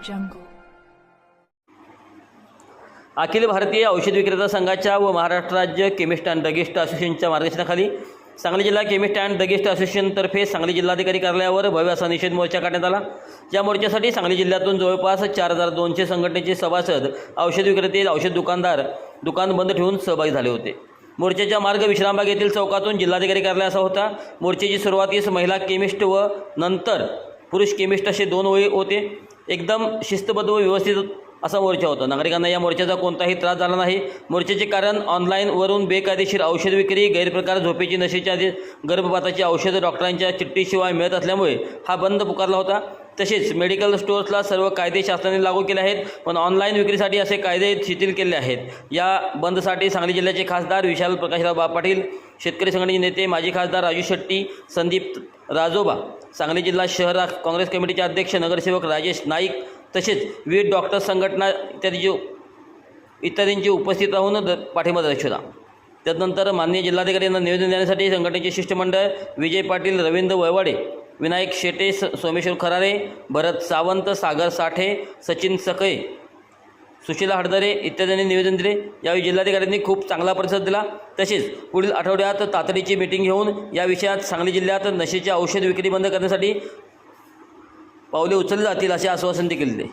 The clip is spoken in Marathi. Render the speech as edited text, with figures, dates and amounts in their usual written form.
jungle. अखिल भारतीय औषध विक्रेता संघाच्या व महाराष्ट्र राज्य केमिस्ट अँड ड्रगिस्ट असोसिएशनच्या मार्गदर्शनाखाली सांगली जिल्हा केमिस्ट अँड ड्रगिस्ट असोसिएशनतर्फे सांगली जिल्हाधिकारी कार्यालयावर भव्य असा निषेध मोर्चा काढण्यात आला। या मोर्चासाठी सांगली जिल्ह्यातून जवळपास 4200 संघटनेचे सभासद, औषध विक्रेते, औषध दुकानदार दुकान बंद ठेवून सहभागी झाले होते। मोर्चाचा मार्ग विश्रामबाग येथील चौकातून जिल्हाधिकारी कार्यालय असा होता। मोर्चाची सुरुवातीस महिला केमिस्ट व नंतर पुरुष केमिस्ट असे 2 ओळी होते। एकदम शिस्तबद्ध व व्यवस्थित असा मोर्चा होता। नागरिकांना या मोर्चाचा कोणताही त्रास झाला नाही। मोर्चाचे कारण ऑनलाईन वरून बेकायदेशीर औषध विक्री, गैरप्रकार, झोपेची, नशेच्या, गर्भपाताची औषधं डॉक्टरांच्या चिठ्ठीशिवाय मिळत असल्यामुळे हा बंद पुकारला होता। तसेच मेडिकल स्टोअर्सला सर्व कायदे शासनाने लागू केले आहेत, पण ऑनलाईन विक्रीसाठी असे कायदे शिथिल केले आहेत। या बंदसाठी सांगली जिल्ह्याचे खासदार विशाल प्रकाशराव पाटील, शेतकरी संघटनेचे नेते माजी खासदार राजू शेट्टी, संदीप राजोबा, सांगली जिल्हा शहर काँग्रेस कमिटीचे अध्यक्ष नगरसेवक राजेश नाईक तसेच विविध डॉक्टर संघटना इत्यादींची उपस्थित राहून पाठिंबा दर्शवला। त्यानंतर माननीय जिल्हाधिकाऱ्यांना निवेदन देण्यासाठी संघटनेचे शिष्टमंडळ विजय पाटील, रवींद्र वळवाडे, विनायक शेटे, सोमेश्वर खरारे, भरत सावंत, सागर साठे, सचिन सकळे, सुशीला हडदरे इत्यादींनी निवेदन दिले। यावेळी जिल्हाधिकाऱ्यांनी खूप चांगला प्रतिसाद दिला। तसेच पुढील आठवड्यात तातडीची मीटिंग घेऊन या विषयात सांगली जिल्ह्यात नशेची औषध विक्री बंद करण्यासाठी पावले उचलली जातील असे आश्वासन देखील दिले।